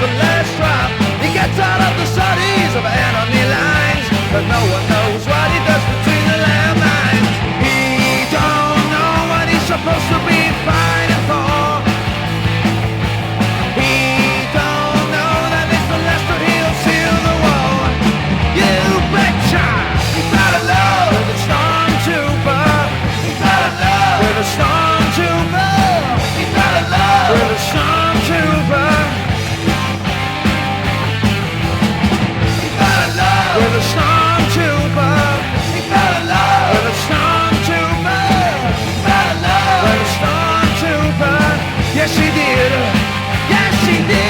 the last drop. He gets out of the studies of enemy lines, but no one knows what he does between the landmines. He don't know what he's supposed to be fighting for. He don't know that it's the last that he'll seal the war. You betcha! He fell in love with a stormtrooper. He fell in love with a stormtrooper. He fell in love with a stormtrooper. He fell in love with a stormtrooper. He fell in love with a stormtrooper. He fell in love with a stormtrooper. Yes, he did. Yes, he did.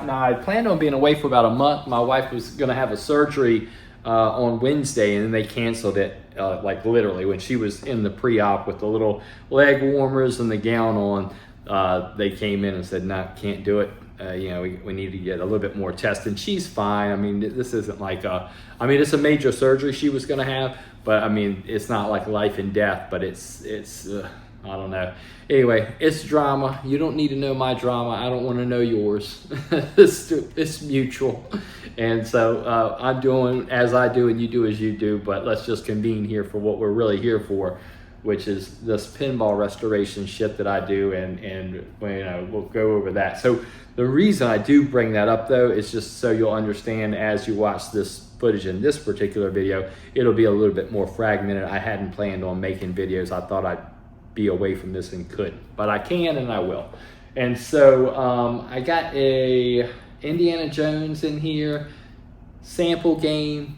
Now, I planned on being away for about a month. My wife was going to have a surgery on Wednesday, and then they canceled it, like literally, when she was in the pre-op with the little leg warmers and the gown on. They came in and said, no, can't do it. We need to get a little bit more tests, and she's fine. I mean, this isn't like it's a major surgery she was going to have, but I mean, it's not like life and death, but it's I don't know. Anyway, it's drama. You don't need to know my drama. I don't want to know yours. It's mutual. And so I'm doing as I do and you do as you do, but let's just convene here for what we're really here for, which is this pinball restoration shit that I do, and we'll go over that. So the reason I do bring that up, though, is just so you'll understand as you watch this footage in this particular video, it'll be a little bit more fragmented. I hadn't planned on making videos. I thought I'd be away from this and couldn't, but I can and I will. And so I got a Indiana Jones in here, sample game.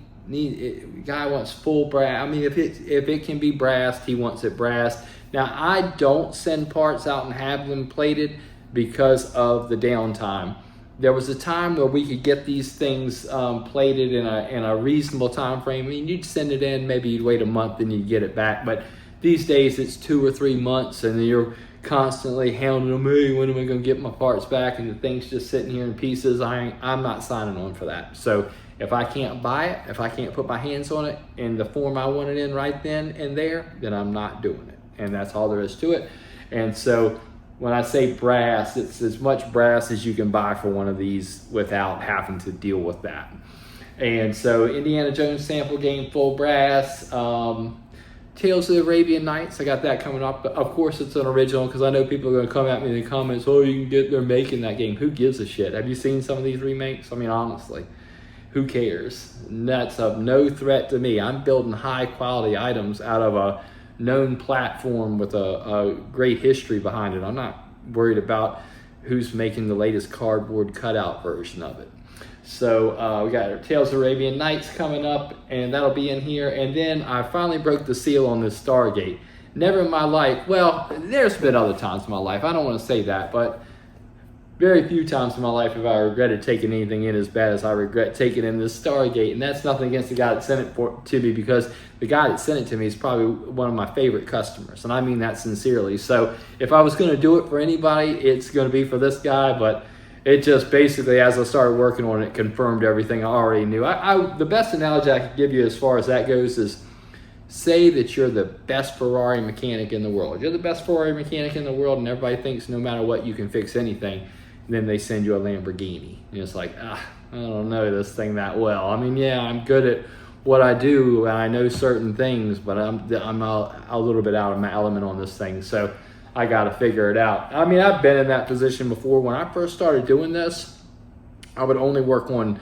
Guy wants full brass. I mean, if it can be brassed, he wants it brassed. Now, I don't send parts out and have them plated because of the downtime. There was a time where we could get these things plated in a reasonable time frame. I mean, you'd send it in, maybe you'd wait a month and you'd get it back. But these days it's 2 or 3 months, and you're constantly hounding me, when am I going to get my parts back, and the thing's just sitting here in pieces, I'm not signing on for that. So if I can't buy it, if I can't put my hands on it in the form I want it in right then and there, then I'm not doing it. And that's all there is to it. And so when I say brass, it's as much brass as you can buy for one of these without having to deal with that. And so Indiana Jones sample game, full brass. Tales of the Arabian Nights, I got that coming up. But of course it's an original, because I know people are going to come at me in the comments, oh, you can get, they're making that game. Who gives a shit? Have you seen some of these remakes? I mean, honestly, who cares? And that's of no threat to me. I'm building high quality items out of a known platform with a great history behind it. I'm not worried about who's making the latest cardboard cutout version of it. So we got our Tales of Arabian Nights coming up, and that'll be in here. And then I finally broke the seal on this Stargate. Never in my life, well, there's been other times in my life, I don't want to say that, but very few times in my life have I regretted taking anything in as bad as I regret taking in this Stargate. And that's nothing against the guy that sent it to me, because the guy that sent it to me is probably one of my favorite customers. And I mean that sincerely. So if I was going to do it for anybody, it's going to be for this guy. But it just basically, as I started working on it, confirmed everything I already knew. The best analogy I could give you as far as that goes is, say that you're the best Ferrari mechanic in the world. You're the best Ferrari mechanic in the world, and everybody thinks no matter what you can fix anything. And then they send you a Lamborghini. And it's like, I don't know this thing that well. I mean, yeah, I'm good at what I do, and I know certain things, but I'm a little bit out of my element on this thing. So I got to figure it out. I mean, I've been in that position before. When I first started doing this, I would only work on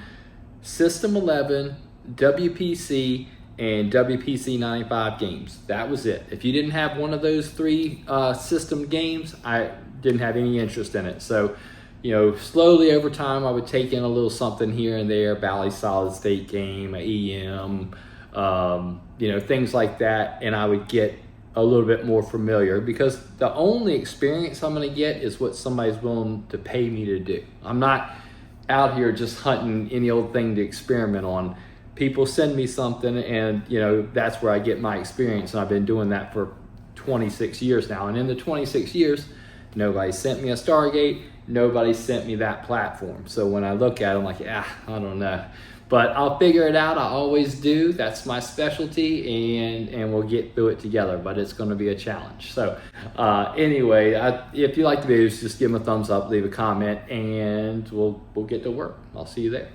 System 11, WPC, and WPC 95 games. That was it. If you didn't have one of those three system games, I didn't have any interest in it. So, slowly over time, I would take in a little something here and there, Bally Solid State game, EM, things like that, and I would get a little bit more familiar, because the only experience I'm going to get is what somebody's willing to pay me to do. I'm not out here just hunting any old thing to experiment on. People send me something, and that's where I get my experience, and I've been doing that for 26 years now. And in the 26 years, nobody sent me a Stargate, nobody sent me that platform. So when I look at it, I'm like, I don't know. But I'll figure it out. I always do. That's my specialty, and we'll get through it together. But it's going to be a challenge. So anyway, if you like the videos, just give them a thumbs up, leave a comment, and we'll get to work. I'll see you there.